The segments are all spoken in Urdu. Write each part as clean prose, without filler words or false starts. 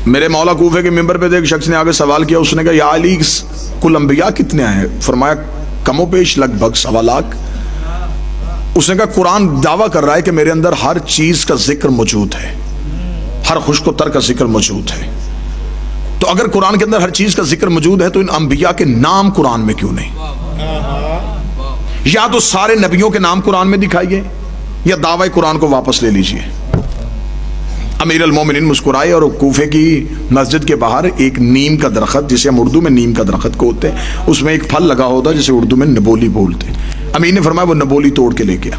میرے مولا کوفے کے ممبر پہ ایک شخص نے آگے سوال کیا، اس نے کہا یا علی کل انبیاء کتنے ہیں؟ فرمایا کم و بیش لگ بھگ 1.25 لاکھ۔ اس نے کہا قرآن دعویٰ کر رہا ہے کہ میرے اندر ہر چیز کا ذکر موجود ہے، ہر خشک و تر کا ذکر موجود ہے، تو اگر قرآن کے اندر ہر چیز کا ذکر موجود ہے تو ان انبیاء کے نام قرآن میں کیوں نہیں؟ یا تو سارے نبیوں کے نام قرآن میں دکھائیے یا دعوی قرآن کو واپس لے لیجئے۔ امیر المومنین مسکرائے اور کوفے کی مسجد کے باہر ایک نیم کا درخت، جسے ہم اردو میں نیم کا درخت کہتے ہیں، اس میں ایک پھل لگا ہوتا ہے جسے اردو میں نبولی بولتے ہیں۔ امیر نے فرمایا وہ نبولی توڑ کے لے کے آ،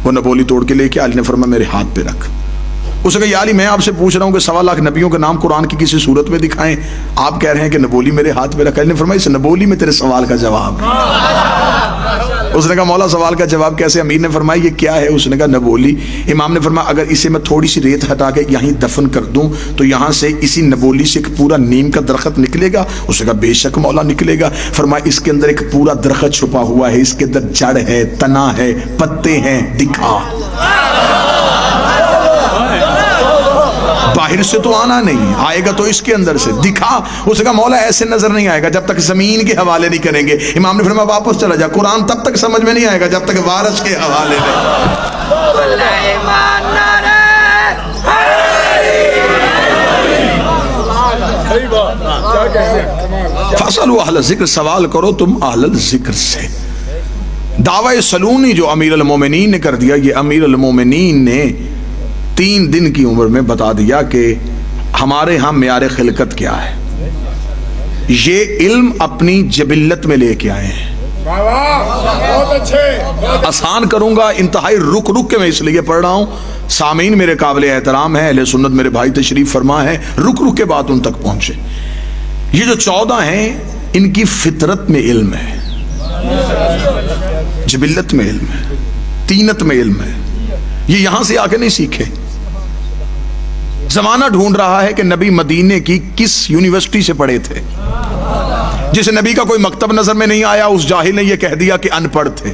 وہ نبولی توڑ کے لے کے علی نے فرمایا میرے ہاتھ پہ رکھ۔ اس نے کہا یا علی میں آپ سے پوچھ رہا ہوں کہ 1.25 لاکھ نبیوں کے نام قرآن کی کسی صورت میں دکھائیں، آپ کہہ رہے ہیں کہ نبولی میرے ہاتھ پہ رکھا۔ علی نے فرمایا اس نبولی میں تیرے سوال کا جواب۔ اس نے کہا مولا سوال کا جواب کیسے؟ امیر نے فرمایا یہ کیا ہے؟ اس نے کہا نبولی۔ امام نے فرمایا اگر اسے میں تھوڑی سی ریت ہٹا کے یہیں دفن کر دوں تو یہاں سے اسی نبولی سے ایک پورا نیم کا درخت نکلے گا؟ اس نے کہا بے شک مولا نکلے گا۔ فرمایا اس کے اندر ایک پورا درخت چھپا ہوا ہے، اس کے اندر جڑ ہے، تنا ہے، پتے ہیں، دکھا۔ باہر سے تو آنا نہیں، آئے گا تو اس کے اندر سے، دکھا۔ اس نے کہا مولا ایسے نظر نہیں آئے گا جب تک زمین کے حوالے نہیں کریں گے۔ امام نے فرمایا واپس چلا جا، قرآن تب تک سمجھ میں نہیں آئے گا جب تک وارث کے حوالے نہیں۔ فاسألوا اہل الذکر، سوال کرو تم اہل الذکر سے۔ دعوی سلونی جو امیر المومنین نے کر دیا، یہ امیر المومنین نے 3 دن کی عمر میں بتا دیا کہ ہمارے ہاں معیار خلقت کیا ہے۔ یہ علم اپنی جبلت میں لے کے آئے ہیں۔ آسان کروں گا، انتہائی رک رک کے میں اس لیے پڑھ رہا ہوں، سامعین میرے قابل احترام ہیں، اہل سنت میرے بھائی تشریف فرما ہے، رک رک کے بات ان تک پہنچے۔ یہ جو 14 ہیں ان کی فطرت میں علم ہے، جبلت میں علم ہے، تینت میں علم ہے، یہ یہاں سے آ کے نہیں سیکھے۔ زمانہ ڈھونڈ رہا ہے کہ نبی مدینے کی کس یونیورسٹی سے پڑھے تھے۔ جسے نبی کا کوئی مکتب نظر میں نہیں آیا اس جاہل نے یہ کہہ دیا کہ ان پڑھ تھے،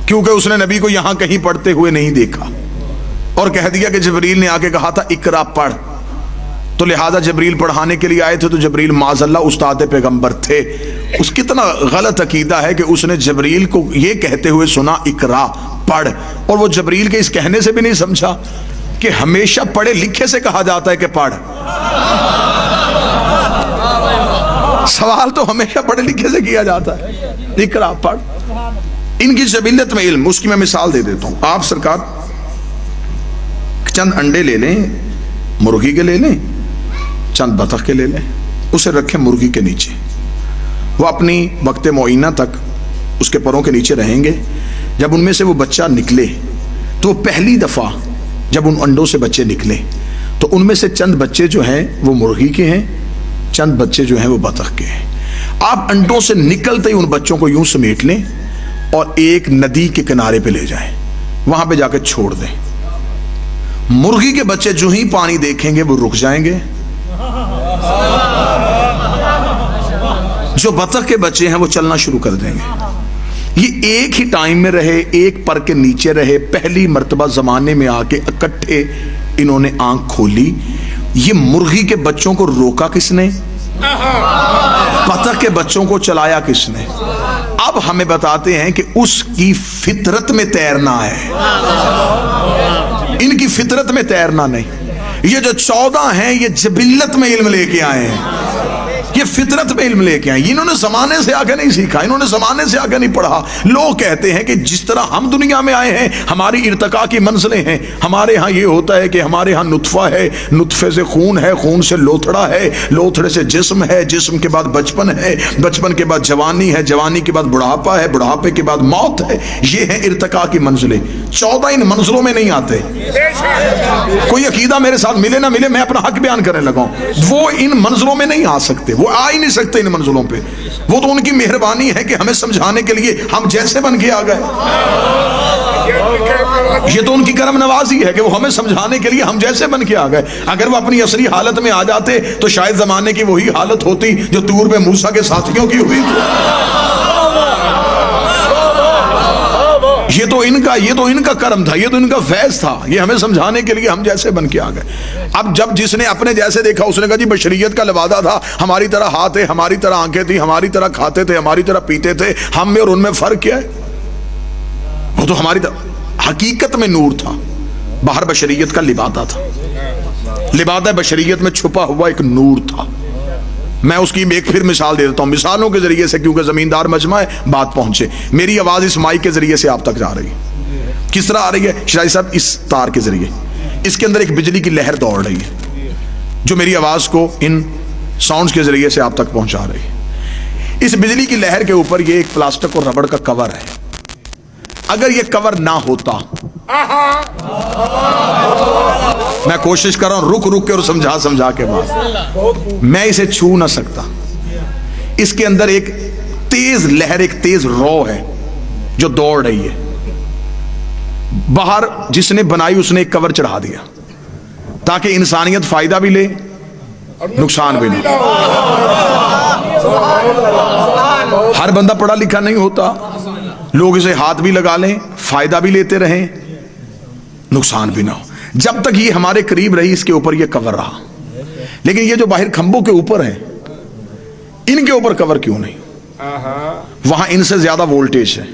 کیونکہ اس نے نبی کو یہاں کہیں پڑھتے ہوئے نہیں دیکھا، اور کہہ دیا کہ جبریل نے آ کے کہا تھا اقرا پڑھ، تو لہذا جبریل پڑھانے کے لیے آئے تھے، تو جبریل معاذ اللہ استاد پیغمبر تھے۔ اس کتنا غلط عقیدہ ہے کہ اس نے جبریل کو یہ کہتے ہوئے سنا اقرا پڑھ، اور وہ جبریل کے اس کہنے سے بھی نہیں سمجھا کہ ہمیشہ پڑھے لکھے سے کہا جاتا ہے کہ پڑھ۔ سوال تو ہمیشہ پڑھے لکھے سے کیا جاتا ہے، اقرا پڑھ۔ ان کی جبلت میں علم، اس کی میں مثال دے دیتا ہوں۔ آپ سرکار چند انڈے لے لیں، مرغی کے لے لیں، چند بطخ کے لے لیں، اسے رکھیں مرغی کے نیچے، وہ اپنی وقت معینہ تک اس کے پروں کے نیچے رہیں گے۔ جب ان میں سے وہ بچہ نکلے تو پہلی دفعہ جب ان انڈوں سے بچے نکلے تو ان میں سے چند بچے جو ہیں وہ مرغی کے ہیں، چند بچے جو ہیں وہ بطخ کے ہیں۔ آپ انڈوں سے نکلتے ہی ان بچوں کو یوں سمیٹ لیں اور ایک ندی کے کنارے پہ لے جائیں، وہاں پہ جا کے چھوڑ دیں۔ مرغی کے بچے جو ہی پانی دیکھیں گے وہ رک جائیں گے، جو بطخ کے بچے ہیں وہ چلنا شروع کر دیں گے۔ یہ ایک ہی ٹائم میں رہے، ایک پر کے نیچے رہے، پہلی مرتبہ زمانے میں آ کے اکٹھے انہوں نے آنکھ کھولی۔ یہ مرغی کے بچوں کو روکا کس نے؟ بطخ کے بچوں کو چلایا کس نے؟ اب ہمیں بتاتے ہیں کہ اس کی فطرت میں تیرنا ہے، ان کی فطرت میں تیرنا نہیں۔ یہ جو 14 ہیں یہ جبلت میں علم لے کے آئے ہیں، یہ فطرت میں علم لے کے آئے، انہوں نے زمانے سے آگے نہیں سیکھا، انہوں نے زمانے سے آگے نہیں پڑھا۔ لوگ کہتے ہیں کہ جس طرح ہم دنیا میں آئے ہیں ہماری ارتقاء کی منزلیں ہیں، ہمارے ہاں یہ ہوتا ہے کہ ہمارے ہاں نطفہ ہے، نطفے سے خون ہے، خون سے لوتھڑا ہے، لوتھڑے سے جسم ہے، جسم کے بعد بچپن ہے، بچپن کے بعد جوانی ہے، جوانی کے بعد بڑھاپا ہے، بڑھاپے کے بعد موت ہے۔ یہ ہے ارتقاء کی منزلیں۔ 14 ان منزلوں میں نہیں آتے۔ کوئی عقیدہ میرے ساتھ ملے نہ ملے، میں اپنا حق بیان کرنے لگا ہوں، وہ ان منزلوں میں نہیں آ سکتے، وہ آ ہی نہیں سکتے ان منزلوں پہ۔ وہ تو ان کی مہربانی ہے کہ ہمیں سمجھانے کے لیے ہم جیسے بن کے آ گئے، یہ تو ان کی کرم نوازی ہے کہ وہ ہمیں سمجھانے کے لیے ہم جیسے بن کے آ گئے۔ اگر وہ اپنی اصلی حالت میں آ جاتے تو شاید زمانے کی وہی حالت ہوتی جو طور پہ موسیٰ کے ساتھیوں کی ہوئی۔ یہ تو ان کا کرم تھا، یہ تو ان کا فیض تھا، یہ ہمیں سمجھانے کے لیے ہم جیسے بن کے آ گئے۔ اب جب جس نے اپنے جیسے دیکھا اس نے کہا جی بشریت کا لبادہ تھا، ہماری طرح ہاتھ ہے، ہماری طرح آنکھیں تھی، ہماری طرح کھاتے تھے، ہماری طرح پیتے تھے، ہم میں اور ان میں فرق کیا ہے؟ وہ تو ہماری طرح حقیقت میں نور تھا، باہر بشریت کا لبادہ تھا، لبادہ بشریت میں چھپا ہوا ایک نور تھا۔ میں اس کی ایک پھر مثال دے دیتا ہوں، مثالوں کے ذریعے سے، کیونکہ زمیندار مجمع ہے بات پہنچے۔ میری آواز اس مائک کے ذریعے سے آپ تک جا رہی ہے، کس طرح آ رہی ہے شرائع صاحب؟ اس تار کے ذریعے، اس کے اندر ایک بجلی کی لہر دوڑ رہی ہے جو میری آواز کو ان ساؤنڈز کے ذریعے سے آپ تک پہنچا رہی ہے۔ اس بجلی کی لہر کے اوپر یہ ایک پلاسٹک اور ربڑ کا کور ہے، اگر یہ کور نہ ہوتا، میں کوشش کر رہا ہوں رک رک کے اور سمجھا کے بات، میں اسے چھو نہ سکتا۔ اس کے اندر ایک تیز لہر، ایک تیز رو ہے جو دوڑ رہی ہے۔ باہر جس نے بنائی اس نے ایک کور چڑھا دیا تاکہ انسانیت فائدہ بھی لے نقصان بھی لے۔ ہر بندہ پڑھا لکھا نہیں ہوتا، لوگ اسے ہاتھ بھی لگا لیں، فائدہ بھی لیتے رہیں، نقصان بھی نہ ہو۔ جب تک یہ ہمارے قریب رہی اس کے اوپر یہ کور رہا، لیکن یہ جو باہر کھمبوں کے اوپر ہیں ان کے اوپر کور کیوں نہیں؟ وہاں ان سے زیادہ وولٹیج ہے،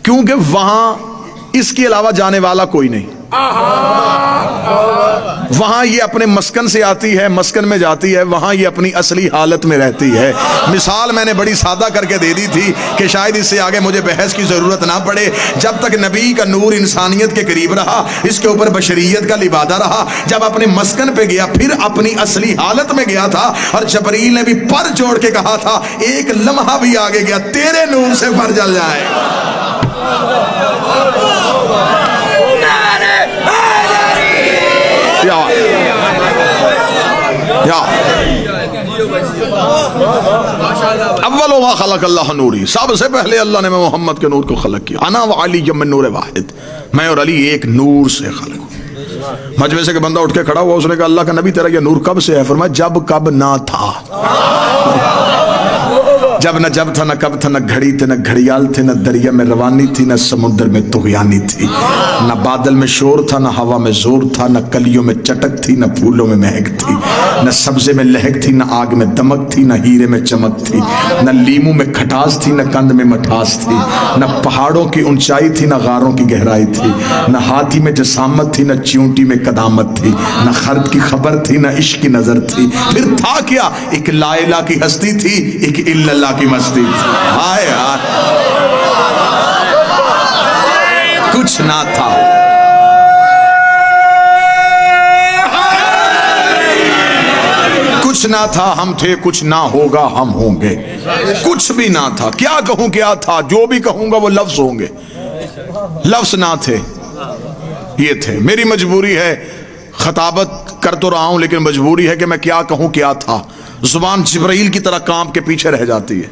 کیونکہ وہاں اس کے علاوہ جانے والا کوئی نہیں۔ وہاں یہ اپنے مسکن سے آتی ہے، مسکن میں جاتی ہے، وہاں یہ اپنی اصلی حالت میں رہتی ہے۔ مثال میں نے بڑی سادہ کر کے دے دی تھی کہ شاید اس سے آگے مجھے بحث کی ضرورت نہ پڑے۔ جب تک نبی کا نور انسانیت کے قریب رہا، اس کے اوپر بشریت کا لبادہ رہا، جب اپنے مسکن پہ گیا پھر اپنی اصلی حالت میں گیا تھا، اور جبریل نے بھی پر جوڑ کے کہا تھا ایک لمحہ بھی آگے گیا تیرے نور سے پر جل جائے گا۔ اول ما خلق اللہ نوری، سب سے پہلے اللہ نے محمد کے نور کو خلق کیا۔ انا وعلی من نور واحد، میں اور علی ایک نور سے خلق ہوں۔ مجمع سے کہ بندہ اٹھ کے کھڑا ہوا، اس نے کہا اللہ کا نبی تیرا یہ نور کب سے ہے؟ فرمایا جب کب نہ تھا، جب نہ جب تھا، نہ کب تھا، نہ گھڑی تھے، نہ گھڑیال تھے، نہ دریا میں روانی تھی، نہ سمندر میں طغیانی تھی، نہ بادل میں شور تھا، نہ ہوا میں زور تھا، نہ کلیوں میں چٹک تھی، نہ پھولوں میں مہک تھی، نہ سبزے میں لہک تھی، نہ آگ میں دمک تھی، نہ ہیرے میں چمک تھی، نہ لیموں میں کھٹاس تھی، نہ کند میں مٹھاس تھی، نہ پہاڑوں کی اونچائی تھی، نہ غاروں کی گہرائی تھی، نہ ہاتھی میں جسامت تھی، نہ چیونٹی میں قدامت تھی، نہ خرد کی خبر تھی، نہ عشق کی نظر تھی۔ پھر تھا کیا؟ ایک لا الہ کی ہستی تھی، ایک الا اللہ کی مستی تھی۔ ہائے ہائے، کچھ نہ تھا، کچھ نہ تھا ہم تھے، کچھ نہ ہوگا ہم ہوں گے، کچھ بھی نہ تھا، کیا کہوں کیا تھا، جو بھی کہوں گا وہ لفظ ہوں گے، لفظ نہ تھے، یہ تھے۔ میری مجبوری ہے، خطابت کر تو رہا ہوں لیکن مجبوری ہے کہ میں کیا کہوں کیا تھا۔ زبان جبرائیل کی طرح کانپ کے پیچھے رہ جاتی ہے،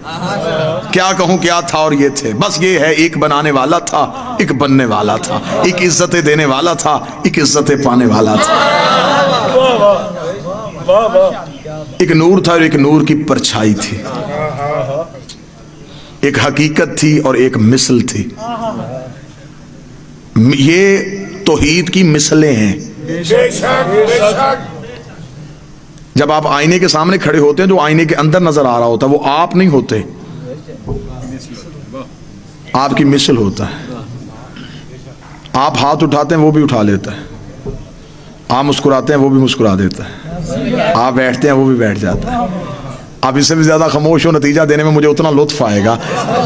کیا کہوں کیا تھا، اور یہ تھے۔ بس یہ ہے، ایک بنانے والا تھا، ایک بننے والا تھا، ایک عزتیں دینے والا تھا، ایک عزتیں پانے والا تھا، ایک نور تھا اور ایک نور کی پرچھائی تھی، ایک حقیقت تھی اور ایک مثل تھی۔ یہ توحید کی مثلیں ہیں۔ جب آپ آئینے کے سامنے کھڑے ہوتے ہیں، جو آئینے کے اندر نظر آ رہا ہوتا ہے وہ آپ نہیں ہوتے، آپ کی مثل ہوتا ہے۔ آپ ہاتھ اٹھاتے ہیں وہ بھی اٹھا لیتا ہے، آپ مسکراتے ہیں وہ بھی مسکرا دیتا ہے، آپ بیٹھتے ہیں وہ بھی بیٹھ جاتا ہے۔ آپ اس سے بھی زیادہ خاموش ہو، نتیجہ دینے میں مجھے اتنا لطف آئے گا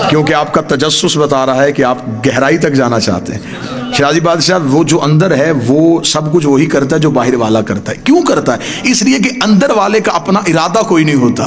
کیونکہ آپ کا تجسس بتا رہا ہے کہ آپ گہرائی تک جانا چاہتے ہیں۔ شرازی بادشاہ، وہ جو اندر ہے وہ سب کچھ وہی کرتا ہے جو باہر والا کرتا ہے۔ کیوں کرتا ہے؟ اس لیے کہ اندر والے کا اپنا ارادہ کوئی نہیں ہوتا،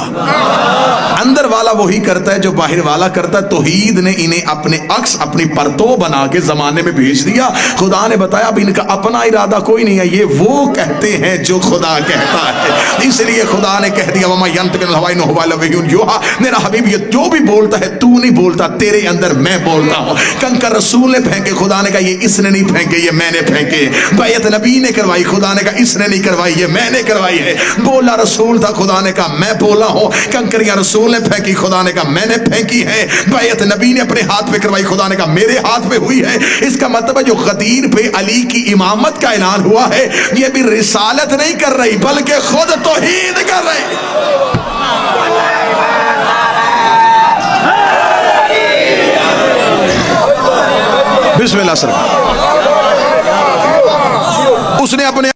اندر والا وہی کرتا ہے جو باہر والا کرتا ہے۔ توحید نے انہیں اپنے عکس، اپنی پرتو بنا کے زمانے میں بھیج دیا۔ خدا نے بتایا اب ان کا اپنا ارادہ کوئی نہیں ہے، یہ وہ کہتے ہیں جو خدا کہتا ہے۔ اس لیے خدا نے کہہ دیا وما ینطق عن الہوی ان هو الا وحی یوحی، میرا حبیب یہ جو بھی بولتا ہے تو نہیں بولتا، تیرے اندر میں بولتا ہوں۔ کنکر رسول نے پھینکے، خدا نے کہا یہ اس نے نہیں پھینکے، یہ میں نے پھینکے۔ بیعت نبی نے کروائی، خدا نے کہا اس نے نہیں کروائی، یہ میں نے کروائی ہے۔ بولا رسول تھا، خدا نے کہا میں بولا ہوں۔ کنکریاں رسول نے پھینکی، خدا نے کہا میں نے پھینکی ہے۔ بیعت نبی نے اپنے ہاتھ پہ کروائی، خدا نے کہا میرے ہاتھ پہ ہوئی ہے۔ اس کا مطلب ہے جو غدیر پہ علی کی امامت کا اعلان ہوا ہے، یہ بھی رسالت نہیں کر رہی بلکہ خود توحید کر رہی۔ بسم اللہ سر، اس نے اپنے